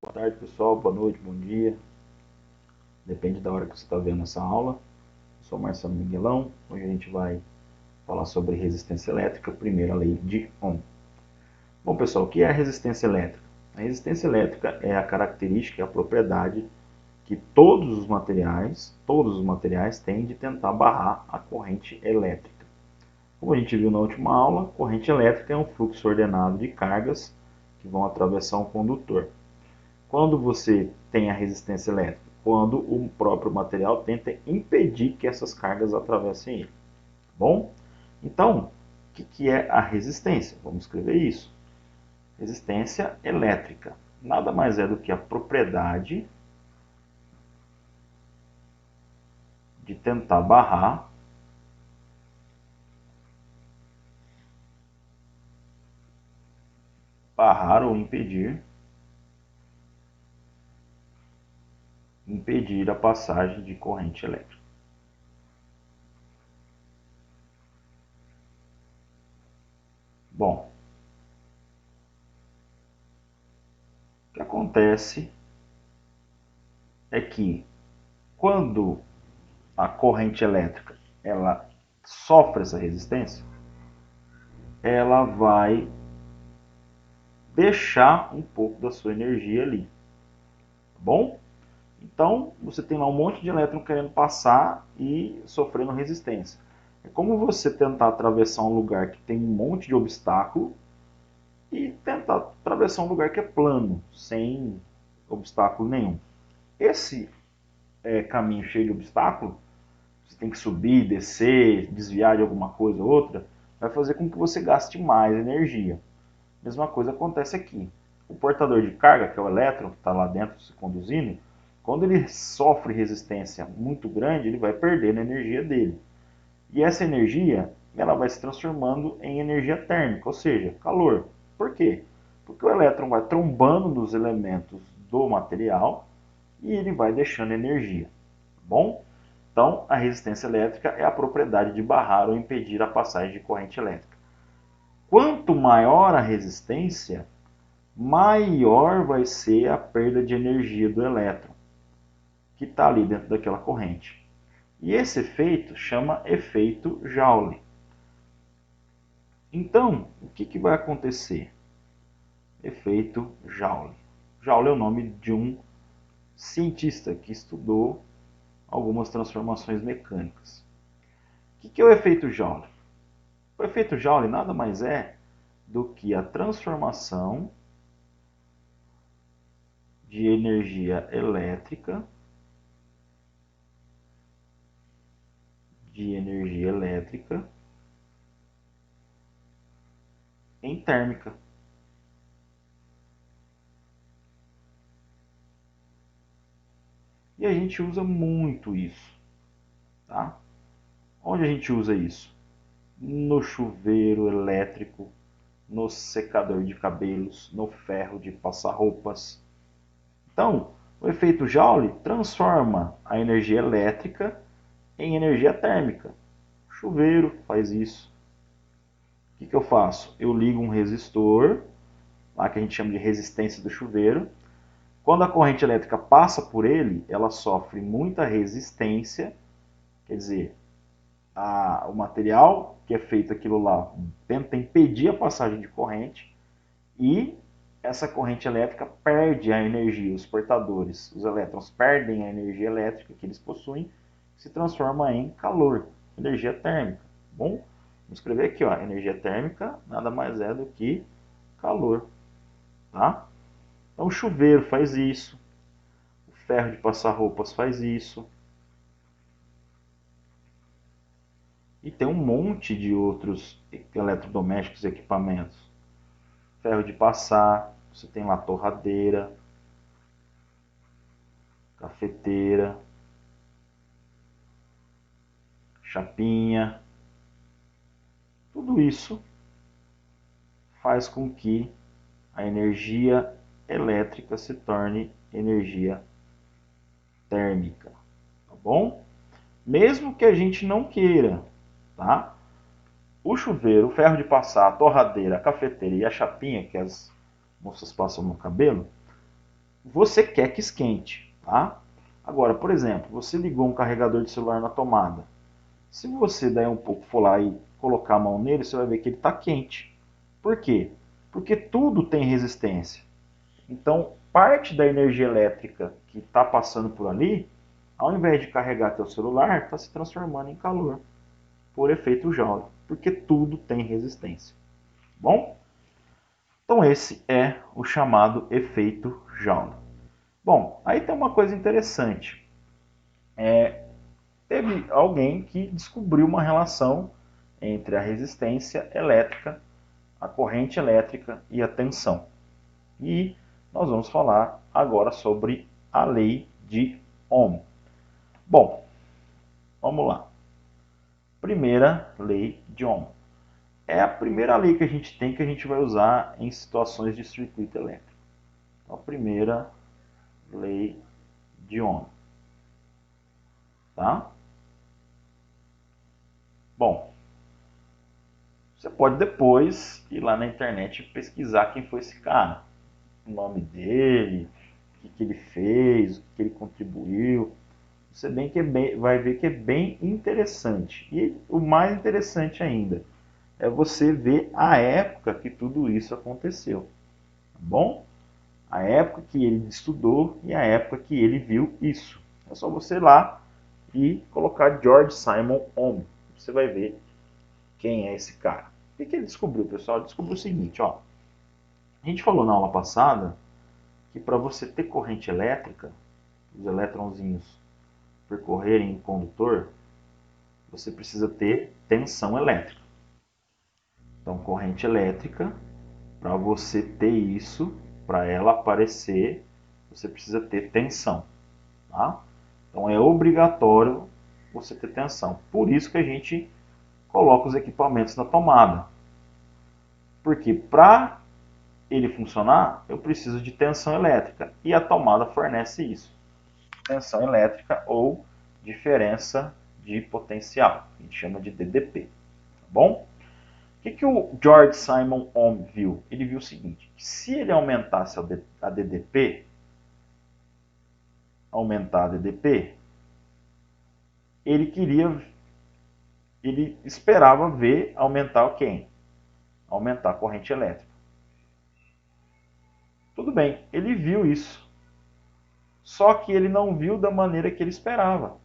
Boa tarde, pessoal. Boa noite, bom dia. Depende da hora que você está vendo essa aula. Eu sou Marcelo Miguelão. Hoje a gente vai falar sobre resistência elétrica, primeira lei de Ohm. Bom, pessoal, o que é a resistência elétrica? A resistência elétrica é a característica, a propriedade que todos os materiais têm de tentar barrar a corrente elétrica. Como a gente viu na última aula, corrente elétrica é um fluxo ordenado de cargas que vão atravessar um condutor. Quando você tem a resistência elétrica? Quando o próprio material tenta impedir que essas cargas atravessem ele. Bom? Então, o que é a resistência? Vamos escrever isso. Resistência elétrica nada mais é do que a propriedade de tentar barrar ou impedir a passagem de corrente elétrica. Bom, o que acontece é que quando a corrente elétrica ela sofre essa resistência, ela vai deixar um pouco da sua energia ali, tá bom? Então, você tem lá um monte de elétron querendo passar e sofrendo resistência. É como você tentar atravessar um lugar que tem um monte de obstáculo e tentar atravessar um lugar que é plano, sem obstáculo nenhum. Esse caminho cheio de obstáculo, você tem que subir, descer, desviar de alguma coisa ou outra, vai fazer com que você gaste mais energia. Mesma coisa acontece aqui. O portador de carga, que é o elétron que está lá dentro se conduzindo, quando ele sofre resistência muito grande, ele vai perder a energia dele. E essa energia ela vai se transformando em energia térmica, ou seja, calor. Por quê? Porque o elétron vai trombando nos elementos do material e ele vai deixando energia. Tá bom? Então, a resistência elétrica é a propriedade de barrar ou impedir a passagem de corrente elétrica. Quanto maior a resistência, maior vai ser a perda de energia do elétron que está ali dentro daquela corrente. E esse efeito chama efeito Joule. Então, o que vai acontecer? Efeito Joule. Joule é o nome de um cientista que estudou algumas transformações mecânicas. O que é o efeito Joule? O efeito Joule nada mais é do que a transformação de energia elétrica em térmica. E a gente usa muito isso, tá? Onde a gente usa isso? No chuveiro elétrico, no secador de cabelos, no ferro de passar roupas. Então, o efeito Joule transforma a energia elétrica em energia térmica. O chuveiro faz isso. O que eu faço? Eu ligo um resistor, lá que a gente chama de resistência do chuveiro. Quando a corrente elétrica passa por ele, ela sofre muita resistência, quer dizer, o material que é feito aquilo lá tenta impedir a passagem de corrente e essa corrente elétrica perde a energia, os portadores, os elétrons perdem a energia elétrica que eles possuem, se transforma em calor, energia térmica. Bom, vamos escrever aqui, ó, energia térmica nada mais é do que calor, tá? Então o chuveiro faz isso, o ferro de passar roupas faz isso, e tem um monte de outros eletrodomésticos e equipamentos. Ferro de passar, você tem lá torradeira, cafeteira, chapinha. Tudo isso faz com que a energia elétrica se torne energia térmica, tá bom? Mesmo que a gente não queira, tá? O chuveiro, o ferro de passar, a torradeira, a cafeteira e a chapinha que as moças passam no cabelo, você quer que esquente, tá? Agora, por exemplo, você ligou um carregador de celular na tomada. Se você daí um pouco for lá e colocar a mão nele, você vai ver que ele está quente. Por quê? Porque tudo tem resistência. Então, parte da energia elétrica que está passando por ali, ao invés de carregar teu celular, está se transformando em calor por efeito Joule, porque tudo tem resistência. Bom? Então esse é o chamado efeito Joule. Bom, aí tem uma coisa interessante. Teve alguém que descobriu uma relação entre a resistência elétrica, a corrente elétrica e a tensão. E nós vamos falar agora sobre a lei de Ohm. Bom, vamos lá. Primeira lei de Ohm. É a primeira lei que a gente tem que a gente vai usar em situações de circuito elétrico. Então, a primeira lei de Ohm. Tá? Bom, você pode depois ir lá na internet e pesquisar quem foi esse cara. O nome dele, o que ele fez, o que ele contribuiu. Você vai ver que é bem interessante. E o mais interessante ainda é você ver a época que tudo isso aconteceu. Tá bom? A época que ele estudou e a época que ele viu isso. É só você ir lá e colocar George Simon Ohm. Você vai ver quem é esse cara. O que ele descobriu, pessoal? Ele descobriu o seguinte, ó. A gente falou na aula passada que para você ter corrente elétrica, os elétronzinhos percorrerem um condutor, você precisa ter tensão elétrica. Então, corrente elétrica, para você ter isso, para ela aparecer, você precisa ter tensão. Tá? Então, é obrigatório você ter tensão. Por isso que a gente coloca os equipamentos na tomada. Porque para ele funcionar, eu preciso de tensão elétrica. E a tomada fornece isso. Tensão elétrica ou diferença de potencial. A gente chama de DDP. Tá bom? O que o George Simon Ohm viu? Ele viu o seguinte, que se ele aumentasse a DDP, ele esperava ver aumentar o quem? Aumentar a corrente elétrica. Tudo bem, ele viu isso. Só que ele não viu da maneira que ele esperava.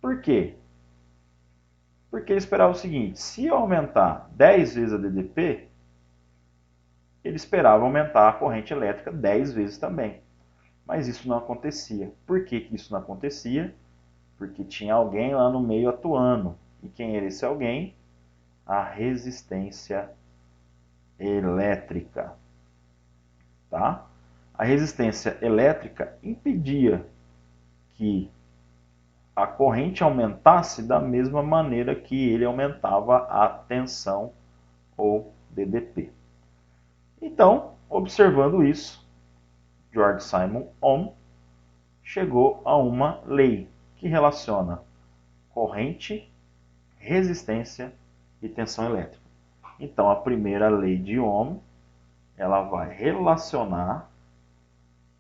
Por quê? Porque ele esperava o seguinte, se eu aumentar 10 vezes a DDP, ele esperava aumentar a corrente elétrica 10 vezes também. Mas isso não acontecia. Por que isso não acontecia? Porque tinha alguém lá no meio atuando. E quem era esse alguém? A resistência elétrica. Tá? A resistência elétrica impedia que a corrente aumentasse da mesma maneira que ele aumentava a tensão ou DDP. Então, observando isso, George Simon Ohm chegou a uma lei que relaciona corrente, resistência e tensão elétrica. Então, a primeira lei de Ohm, ela vai relacionar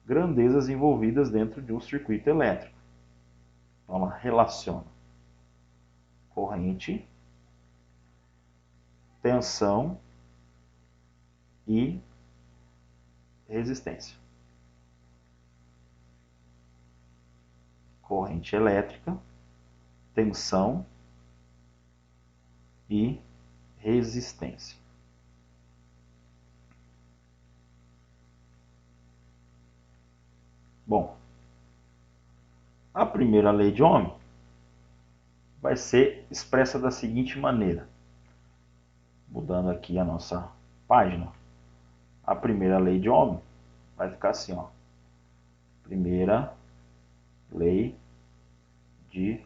grandezas envolvidas dentro de um circuito elétrico. Então, ela relaciona corrente, tensão e resistência. Corrente elétrica, tensão e resistência. Bom, a primeira lei de Ohm vai ser expressa da seguinte maneira. Mudando aqui a nossa página. A primeira lei de Ohm vai ficar assim, ó. Primeira lei de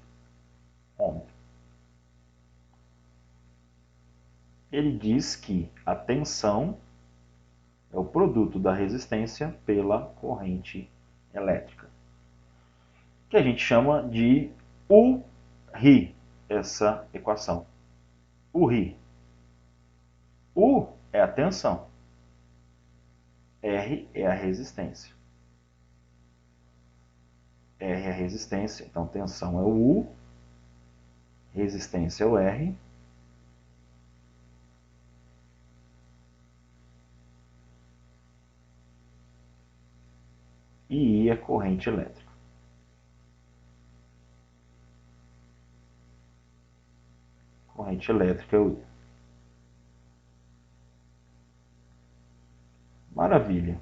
Ohm. Ele diz que a tensão é o produto da resistência pela corrente elétrica, que a gente chama de U-RI, essa equação. U-RI. U é a tensão. R é a resistência. R é a resistência, então tensão é o U, resistência é o R. E I é corrente elétrica. Corrente elétrica é o I. Maravilha.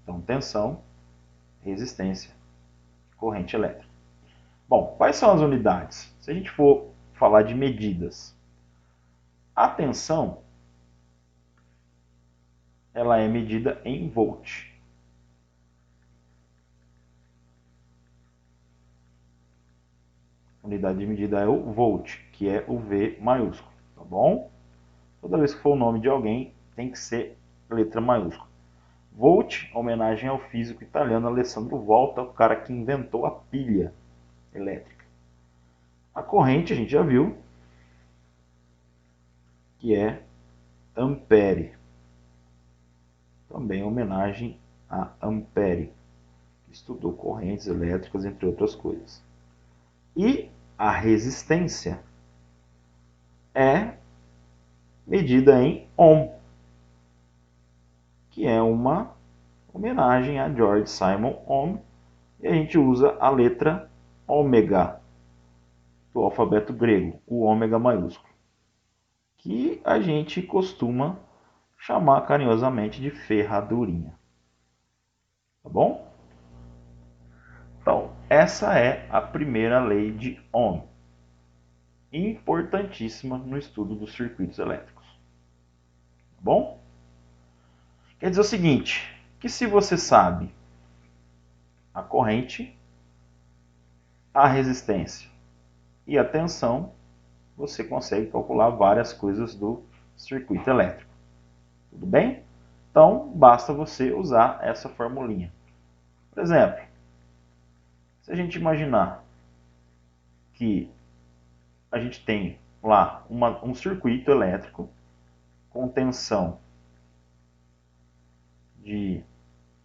Então, tensão, resistência, corrente elétrica. Bom, quais são as unidades? Se a gente for falar de medidas, a tensão ela é medida em volt. A unidade de medida é o volt, que é o V maiúsculo, tá bom? Toda vez que for o nome de alguém, tem que ser letra maiúscula. Volt, homenagem ao físico italiano Alessandro Volta, o cara que inventou a pilha elétrica. A corrente, a gente já viu, que é ampere. Também homenagem a Ampere, que estudou correntes elétricas, entre outras coisas. E a resistência é medida em ohm, que é uma homenagem a George Simon Ohm, e a gente usa a letra ômega do alfabeto grego, o ômega maiúsculo, que a gente costuma chamar carinhosamente de ferradurinha. Tá bom? Então, essa é a primeira lei de Ohm, importantíssima no estudo dos circuitos elétricos. Tá bom? Quer dizer o seguinte, que se você sabe a corrente, a resistência e a tensão, você consegue calcular várias coisas do circuito elétrico. Tudo bem? Então, basta você usar essa formulinha. Por exemplo, se a gente imaginar que a gente tem lá um circuito elétrico com tensão de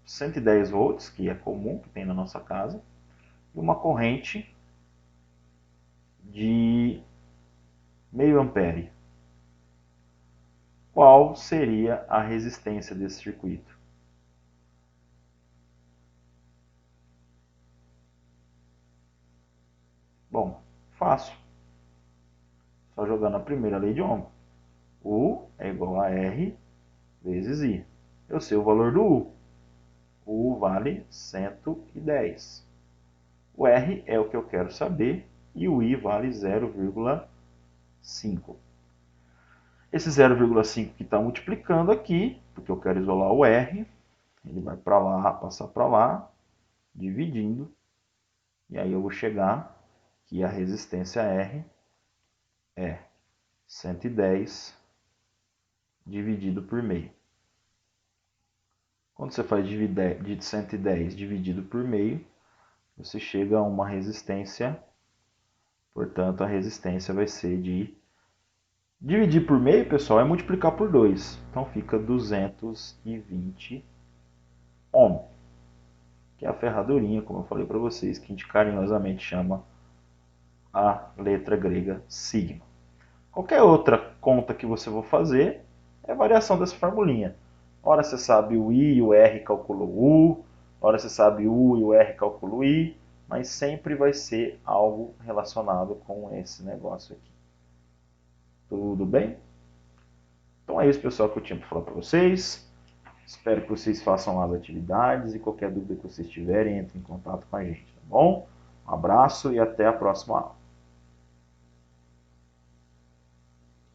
110 volts, que é comum, que tem na nossa casa, e uma corrente de meio ampere. Qual seria a resistência desse circuito? Bom, fácil. Só jogando a primeira lei de Ohm. U é igual a R vezes I. Eu sei o valor do U. O U vale 110. O R é o que eu quero saber e o I vale 0,5. Esse 0,5 que está multiplicando aqui, porque eu quero isolar o R, ele vai para lá, passar para lá, dividindo, e aí eu vou chegar que a resistência R é 110 dividido por meio. Quando você faz de 110 dividido por meio, você chega a uma resistência, portanto a resistência vai ser de... Dividir por meio, pessoal, é multiplicar por 2. Então fica 220 ohm, que é a ferradurinha, como eu falei para vocês, que a gente carinhosamente chama a letra grega sigma. Qualquer outra conta que você for fazer é variação dessa formulinha. Ora você sabe o I e o R calcula o U, ora você sabe o U e o R calcula o I, mas sempre vai ser algo relacionado com esse negócio aqui. Tudo bem? Então é isso, pessoal, que eu tinha para falar para vocês. Espero que vocês façam as atividades e qualquer dúvida que vocês tiverem, entrem em contato com a gente, tá bom? Um abraço e até a próxima aula.